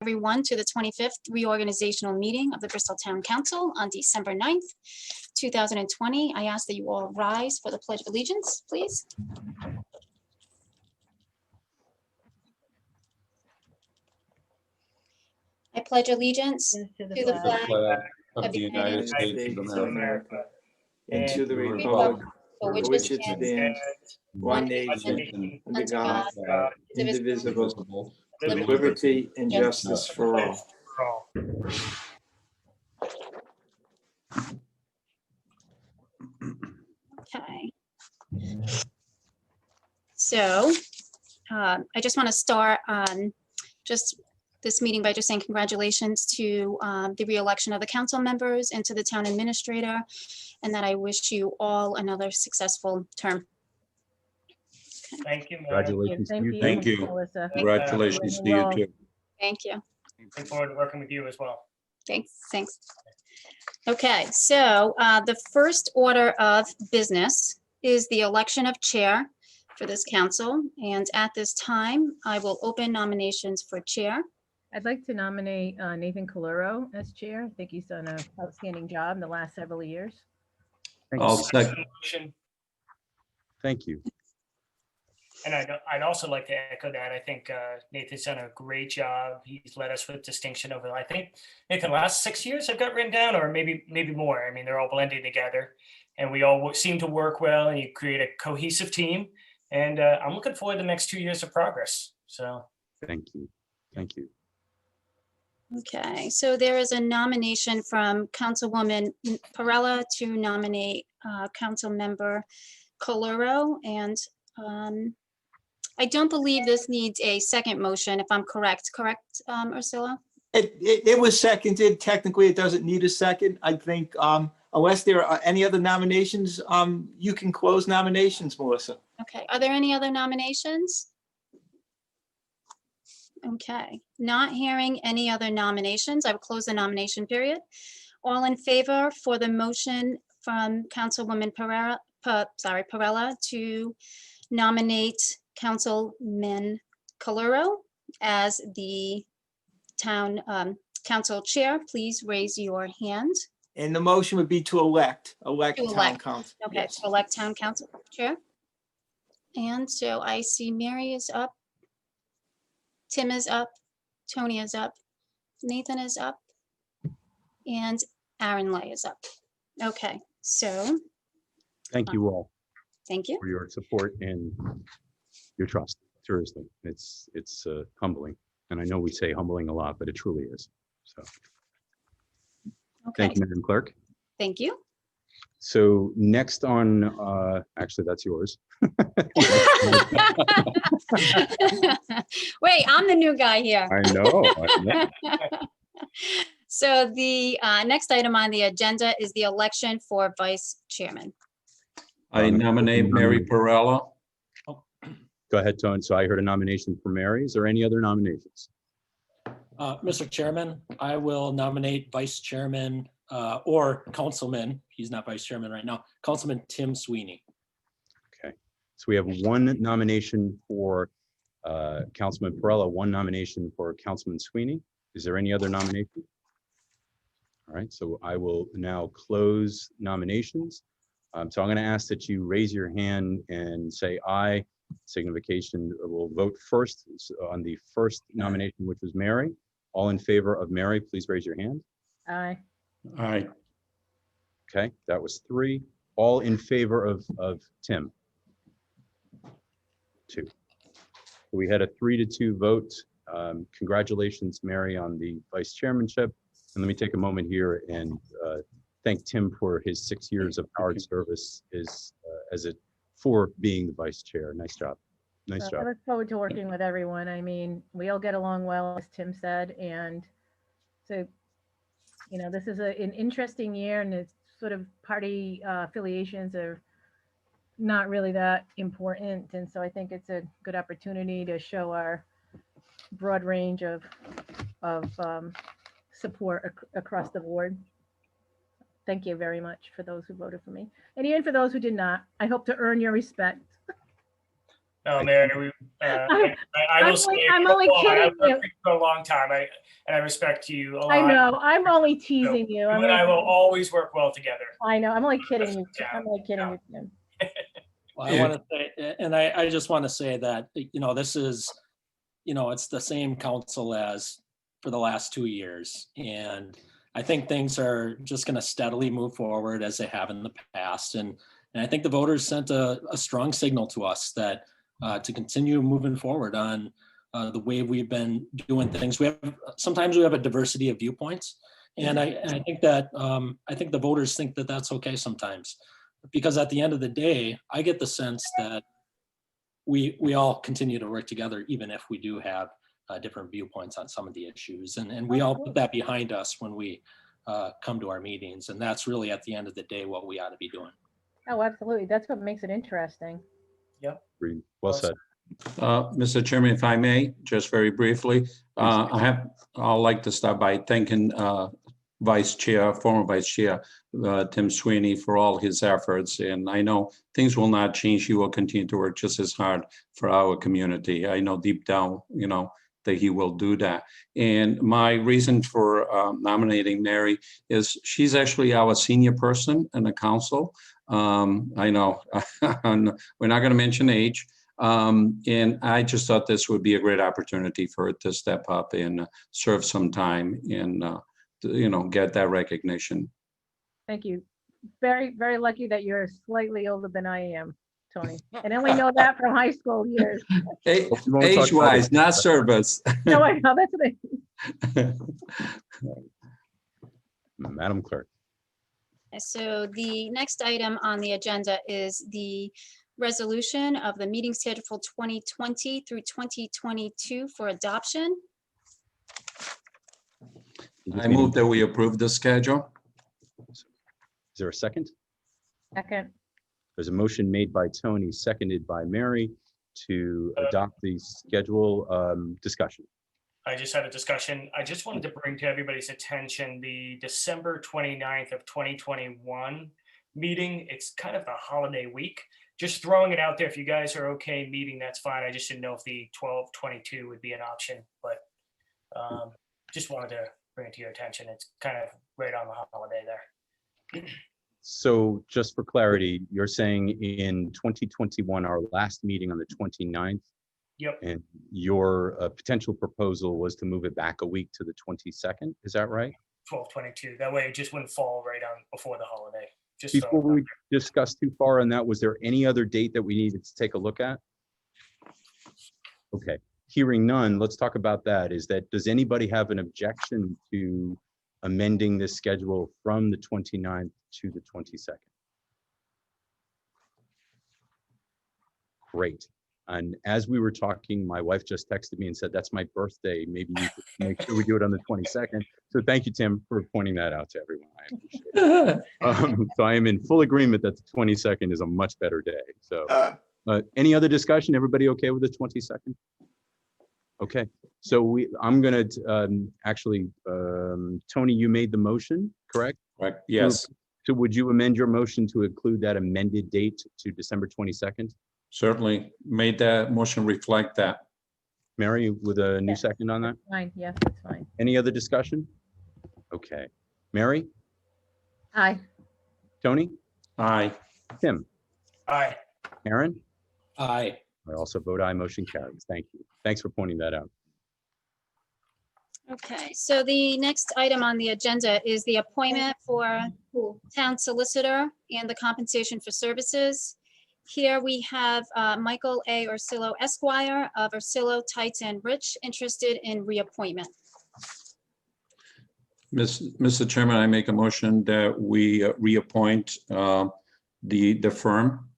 Everyone to the 25th reorganizational meeting of the Bristol Town Council on December 9th, 2020. I ask that you all rise for the Pledge of Allegiance, please. I pledge allegiance to the flag of the United States of America and to the republic for which it stands, one nation, under God, indivisible, with liberty and justice for all. Okay. So I just want to start just this meeting by just saying congratulations to the re-election of the council members and to the town administrator, and that I wish you all another successful term. Thank you. Congratulations to you. Thank you. Melissa. Congratulations to you too. Thank you. Looking forward to working with you as well. Thanks. Okay, so the first order of business is the election of chair for this council. And at this time, I will open nominations for chair. I'd like to nominate Nathan Caluro as chair. I think he's done an outstanding job in the last several years. I'll second. Thank you. And I'd also like to echo that. I think Nathan's done a great job. He's led us with distinction over, I think, Nathan, the last 6 years I've got written down, or maybe more. I mean, they're all blending together and we all seem to work well, and you create a cohesive team. And I'm looking forward to the next 2 years of progress. So Thank you. Thank you. Okay, so there is a nomination from Councilwoman Perella to nominate Council Member Caluro, and I don't believe this needs a second motion, if I'm correct, Ursula? It was seconded. Technically, it doesn't need a second. I think unless there are any other nominations, you can close nominations, Melissa. Okay, are there any other nominations? Okay, not hearing any other nominations, I will close the nomination period. All in favor for the motion from Councilwoman Perella to nominate Councilman Caluro as the town council chair, please raise your hand. And the motion would be to elect town council. Okay, Yes. to elect town council chair. And so I see Mary is up. Tim is up, Tony is up, Nathan is up, and Aaron Lay is up. Okay, so Thank you all thank you. for your support and your trust. Seriously, it's humbling. And I know we say humbling a lot, but it truly is. So Okay, thank you, Madam Clerk. thank you. So next on, actually, that's yours. Wait, I'm the new guy here. I know. So the next item on the agenda is the election for vice chairman. I nominate Mary Perella. Go ahead, Tony. So I heard a nomination for Mary. Is there any other nominations? Mr. Chairman, I will nominate Vice Chairman or Councilman, he's not Vice Chairman right now, Councilman Tim Sweeney. Okay, so we have one nomination for Councilman Perella, one nomination for Councilman Sweeney. Is there any other nomination? All right, so I will now close nominations. So I'm going to ask that you raise your hand and say aye. Signification, we'll vote first on the first nomination, which was Mary. All in favor of Mary, please raise your hand. Aye. Aye. Okay, that was 3. All in favor of Tim? 2. We had a 3-2 vote. Congratulations, Mary, on the vice chairmanship. And let me take a moment here and thank Tim for his 6 years of hard service for being the vice chair. Nice job. Nice I job. look forward to working with everyone. I mean, we all get along well, as Tim said, and so, you know, this is an interesting year, and it's sort of party affiliations are not really that important, and so I think it's a good opportunity to show our broad range of support across the board. Thank you very much for those who voted for me, and even for those who did not. I hope to earn your respect. No, Mary, I will say. I'm only kidding I've worked you. with you for a long time. And I respect you a lot. I know, I'm only teasing you. You I'm and I will only- always work well together. I know, I'm only kidding you. Yeah, I'm only kidding you, Tim. Well, I want to say, and I just want to say that, this is, it's the same council as for the last 2 years. And I think things are just going to steadily move forward as they have in the past. And I think the voters sent a strong signal to us that to continue moving forward on the way we've been doing things. Sometimes we have a diversity of viewpoints. And I think that, I think the voters think that that's okay sometimes. Because at the end of the day, I get the sense that we all continue to work together, even if we do have different viewpoints on some of the issues. And we all put that behind us when we come to our meetings. And that's really, at the end of the day, what we ought to be doing. Oh, absolutely. That's what makes it interesting. Agreed. Well said. Mr. Chairman, if I may, just very briefly, I'd like to start by thanking former Vice Chair Tim Sweeney for all his efforts. And I know things will not change. He will continue to work just as hard for our community. I know deep down, that he will do that. And my reason for nominating Mary is she's actually our senior person in the council. I know we're not going to mention age. And I just thought this would be a great opportunity for her to step up and serve some time and, get that recognition. Thank you. Very, very lucky that you're slightly older than I am, Tony. And I only know that from high school years. Age-wise, not service. No, I know, that's what Madam Clerk. So the next item on the agenda is the resolution of the meeting schedule for 2020 through 2022 for adoption. I move that we approve the schedule. Is there a second? Second. There's a motion made by Tony, seconded by Mary to adopt the schedule. Discussion. I just had a discussion. I just wanted to bring to everybody's attention the December 29th of 2021 meeting. It's kind of the holiday week. Just throwing it out there. If you guys are okay meeting, that's fine. I just didn't know if the 12/22 would be an option, but just wanted to bring it to your attention. It's kind of right on the holiday there. So just for clarity, you're saying in 2021, our last meeting on the 29th, Yep. and your potential proposal was to move it back a week to the 22nd. Is that right? 12/22. That way it just wouldn't fall right on before the holiday. Just Before we discuss too far on that, was there any other date that we needed to take a look at? Okay, hearing none, let's talk about that. Does anybody have an objection to amending this schedule from the 29th to the 22nd? Great. And as we were talking, my wife just texted me and said, that's my birthday. Maybe you could make sure we do it on the 22nd. So thank you, Tim, for pointing that out to everyone. I appreciate it. So I am in full agreement that the 22nd is a much better day. So any other discussion? Everybody okay with the 22nd? Okay, so I'm going to actually, Tony, you made the motion, correct? Right. Yes, So would you amend your motion to include that amended date to December 22nd? certainly made that motion reflect that. Mary, with a new second on that? Fine, yes, that's fine. Any other discussion? Okay. Mary, Aye. Tony, Aye. Tim, Aye. Aaron? Aye. I also vote aye, motion carries. Thank you. Thanks for pointing that out. Okay, so the next item on the agenda is the appointment for town solicitor and the compensation for services. Here we have Michael A. Ursillo Esquire of Ursillo, Tights and Rich interested in reappointment. Mr. Chairman, I make a motion that we reappoint the firm.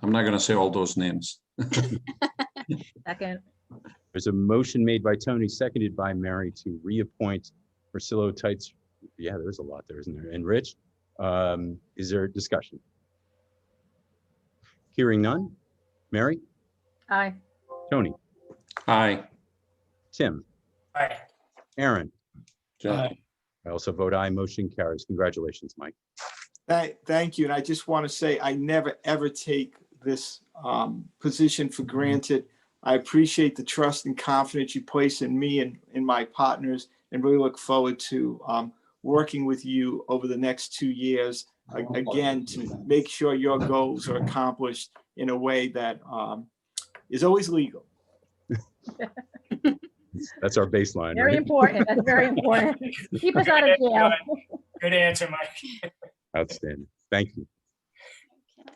I'm not going to say all those names. Second. There's a motion made by Tony, seconded by Mary to reappoint Ursillo, Tights. Yeah, there's a lot there, isn't there? And Rich, is there discussion? Hearing none. Mary, Aye. Tony, Aye. Tim, Aye. Aaron. Aye. I also vote aye, motion carries. Congratulations, Mike. Thank you. And I just want to say, I never, ever take this position for granted. I appreciate the trust and confidence you place in me and in my partners, and really look forward to working with you over the next 2 years, again, to make sure your goals are accomplished in a way that is always legal. That's our baseline, Very right? important. That's very important. Keep us out of jail. Good answer, Mike. Outstanding. Thank you. Okay.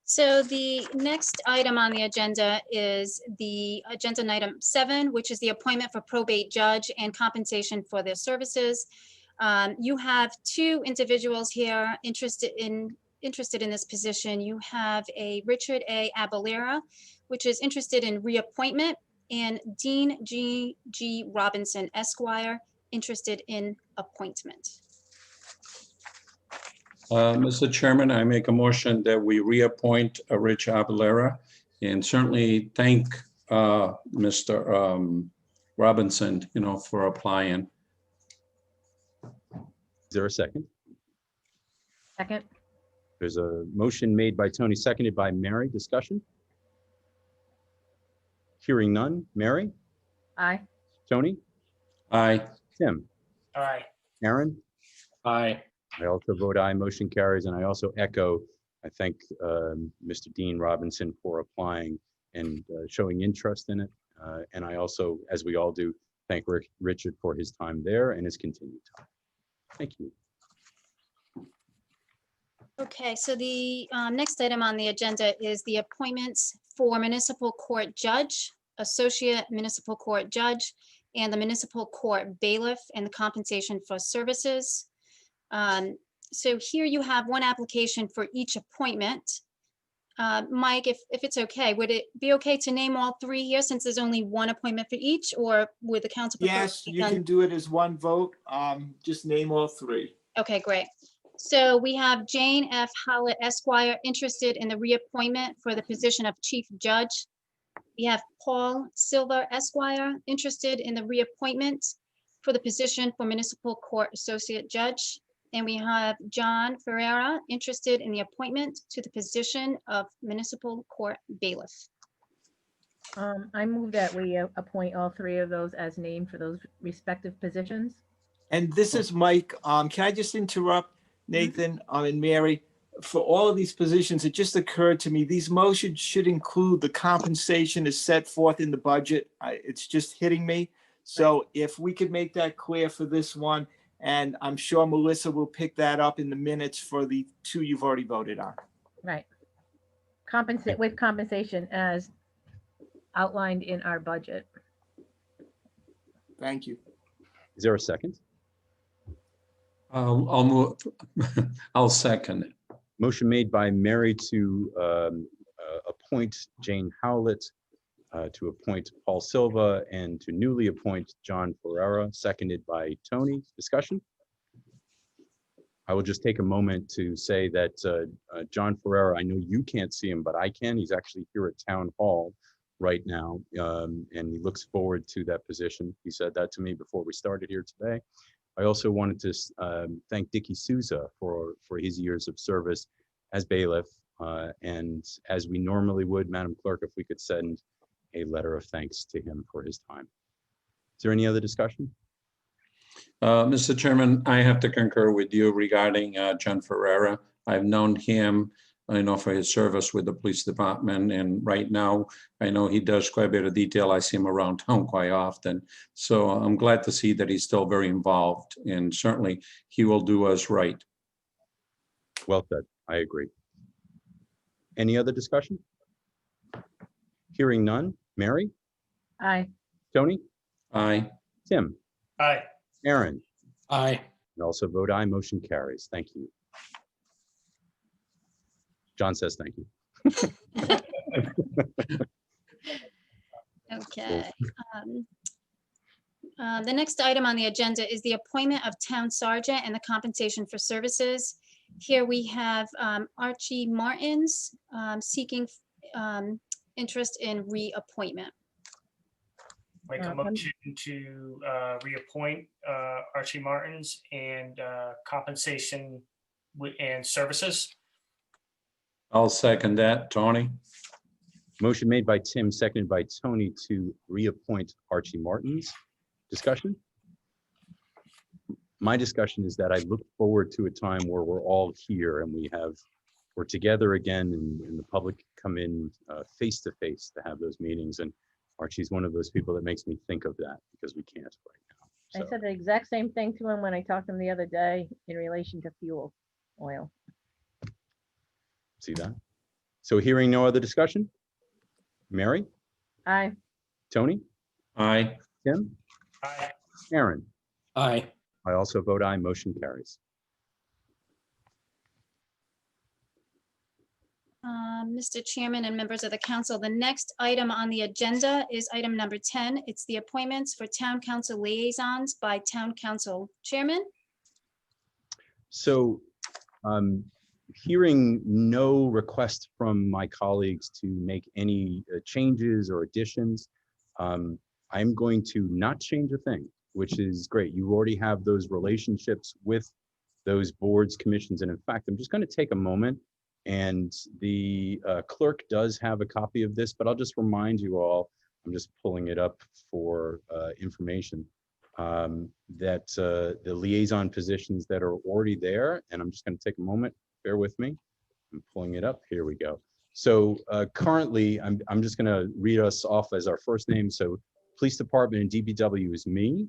So the next item on the agenda is the agenda item 7, which is the appointment for probate judge and compensation for their services. You have 2 individuals here interested in this position. You have a Richard A. Abalera, which is interested in reappointment, and Dean G. Robinson, Esquire, interested in appointment. Mr. Chairman, I make a motion that we reappoint Rich Abalera, and certainly thank Mr. Robinson, for applying. Is there a second? Second. There's a motion made by Tony, seconded by Mary. Discussion? Hearing none. Mary? Aye. Tony? Aye. Tim? Aye. Aaron? Aye. I also vote aye. Motion carries. And I also echo, I thank Mr. Dean Robinson for applying and showing interest in it. And I also, as we all do, thank Richard for his time there and his continued time. Thank you. Okay, so the next item on the agenda is the appointments for municipal court judge, associate municipal court judge, and the municipal court bailiff, and the compensation for services. So here you have 1 application for each appointment. Mike, if it's okay, would it be okay to name all 3 here, since there's only 1 appointment for each, or would the council prefer? Yes, you can do it as 1 vote. Just name all 3. Okay, great. So we have Jane F. Howlett Esquire, interested in the reappointment for the position of Chief Judge. We have Paul Silva Esquire, interested in the reappointment for the position for Municipal Court Associate Judge. And we have John Ferreira, interested in the appointment to the position of Municipal Court Bailiff. I move that we appoint all 3 of those as named for those respective positions. And this is Mike. Can I just interrupt, Nathan and Mary? For all of these positions, it just occurred to me, these motions should include the compensation as set forth in the budget. It's just hitting me. So if we could make that clear for this one, and I'm sure Melissa will pick that up in the minutes for the 2 you've already voted on. Right. Compensate with compensation as outlined in our budget. Thank you. Is there a second? I'll move. I'll second it. Motion made by Mary to appoint Jane Howlett, to appoint Paul Silva, and to newly appoint John Ferreira, seconded by Tony. Discussion? I will just take a moment to say that John Ferreira, I know you can't see him, but I can. He's actually here at Town Hall right now, and he looks forward to that position. He said that to me before we started here today. I also wanted to thank Dickie Souza for his years of service as bailiff, and as we normally would, Madam Clerk, if we could send a letter of thanks to him for his time. Is there any other discussion? Mr. Chairman, I have to concur with you regarding John Ferreira. I've known him, for his service with the police department, and right now I know he does quite a bit of detail. I see him around town quite often, so I'm glad to see that he's still very involved, and certainly he will do us right. Well said. I agree. Any other discussion? Hearing none. Mary? Aye. Tony? Aye. Tim? Aye. Aaron? Aye. And also vote aye. Motion carries. Thank you. John says thank you. Okay. The next item on the agenda is the appointment of town sergeant and the compensation for services. Here we have Archie Martins seeking interest in reappointment. Make a motion to reappoint Archie Martins and compensation and services. I'll second that. Tony? Motion made by Tim, seconded by Tony to reappoint Archie Martins. Discussion? My discussion is that I look forward to a time where we're all here and we're together again and the public come in face to face to have those meetings. And Archie's one of those people that makes me think of that because we can't right now. I said the exact same thing to him when I talked to him the other day in relation to fuel oil. See that? So hearing no other discussion? Mary, Aye. Tony, Aye. Tim, Aye. Aaron. Aye. I also vote aye, motion carries. Mr. Chairman and members of the council, the next item on the agenda is item number 10. It's the appointments for town council liaisons by town council chairman. So hearing no request from my colleagues to make any changes or additions, I'm going to not change a thing, which is great. You already have those relationships with those boards, commissions, and in fact, I'm just going to take a moment, and the clerk does have a copy of this, but I'll just remind you all, I'm just pulling it up for information, that the liaison positions that are already there, and I'm just going to take a moment, bear with me. I'm pulling it up. Here we go. So currently, I'm just going to read us off as our first name. So Police Department and DPW is me.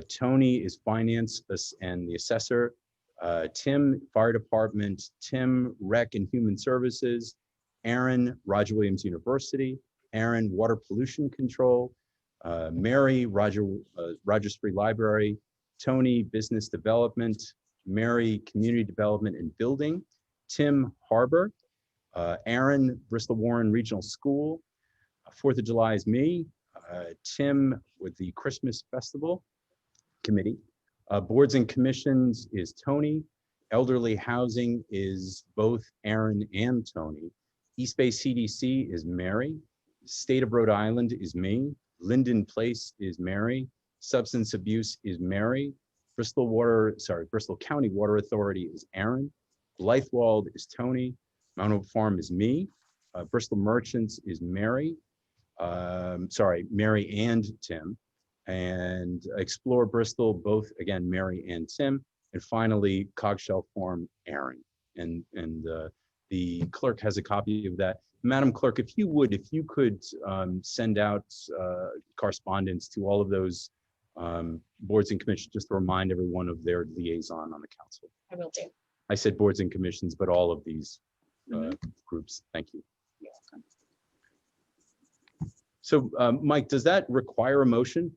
Tony is Finance and the Assessor. Tim, Fire Department. Tim, Rec and Human Services. Aaron, Roger Williams University. Aaron, Water Pollution Control. Mary, Rogers Free Library. Tony, Business Development. Mary, Community Development and Building. Tim, Harbor. Aaron, Bristol Warren Regional School. 4th of July is me. Tim with the Christmas Festival Committee. Boards and Commissions is Tony. Elderly Housing is both Aaron and Tony. East Bay CDC is Mary. State of Rhode Island is me. Linden Place is Mary. Substance Abuse is Mary. Bristol County Water Authority is Aaron. Blythewald is Tony. Mount Hope Farm is me. Bristol Merchants is Mary. Mary and Tim. And Explore Bristol, both again, Mary and Tim. And finally, Cogshell Farm, Aaron. And the clerk has a copy of that. Madam Clerk, if you could send out correspondence to all of those boards and commissions, just to remind everyone of their liaison on the council. I will do. I said boards and commissions, but all of these groups. Thank you. You're welcome. So, Mike, does that require a motion?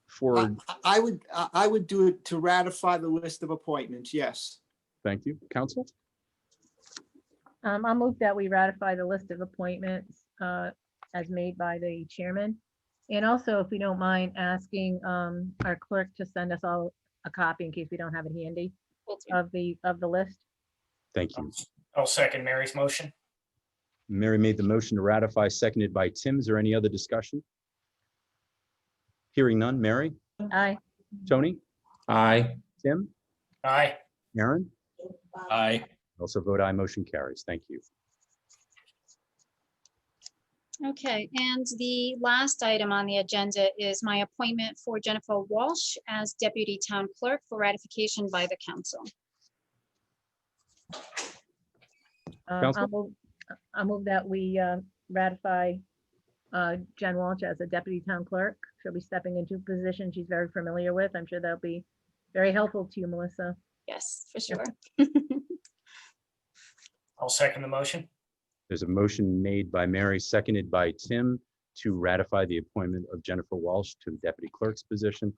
For I would do it to ratify the list of appointments, yes. thank you, council. I'll move that we ratify the list of appointments as made by the chairman. And also, if we don't mind asking our clerk to send us all a copy in case we don't have it handy Will do. of the list. Thank you. I'll second Mary's motion. Mary made the motion to ratify, seconded by Tim. Is there any other discussion? Hearing none. Mary, Aye. Tony, Aye. Tim, Aye. Aaron, Aye. also vote aye, motion carries. Thank you. Okay, and the last item on the agenda is my appointment for Jennifer Walsh as Deputy Town Clerk for ratification by the council. Counsel? I'll move that we ratify Jen Walsh as a deputy town clerk. She'll be stepping into a position she's very familiar with. I'm sure that'll be very helpful to you, Melissa. Yes, for sure. I'll second the motion. There's a motion made by Mary, seconded by Tim to ratify the appointment of Jennifer Walsh to the deputy clerk's position.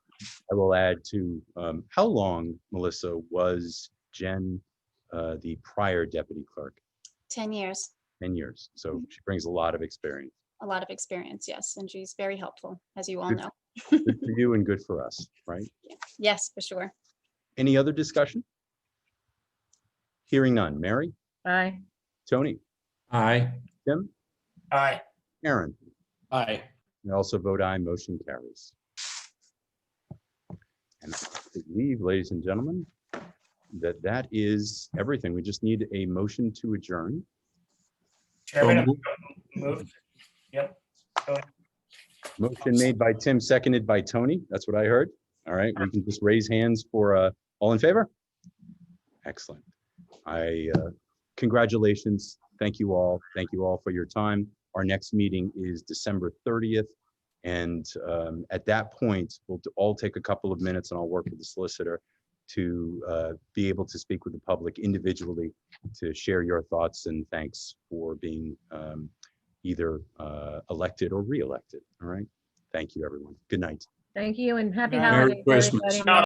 I will add to how long, Melissa, was Jen the prior deputy clerk? 10 years, 10 years. So she brings a lot of experience. a lot of experience, yes, and she's very helpful, as you all Good. know. Good for you and good for us, right? Yes, for sure. Any other discussion? Hearing none. Mary, Aye. Tony, Aye. Tim, Aye. Aaron. Aye. I also vote aye, motion carries. And I believe, ladies and gentlemen, that is everything. We just need a motion to adjourn. Chairman, moved. moved. Yep. Motion made by Tim, seconded by Tony. That's what I heard. All right, we can just raise hands for all in favor. Excellent. Congratulations. Thank you all. Thank you all for your time. Our next meeting is December 30th. And at that point, we'll all take a couple of minutes and I'll work with the solicitor to be able to speak with the public individually to share your thoughts and thanks for being either elected or re-elected. All right. Thank you, everyone. Good night. Thank you and happy Merry holidays, Christmas. everybody.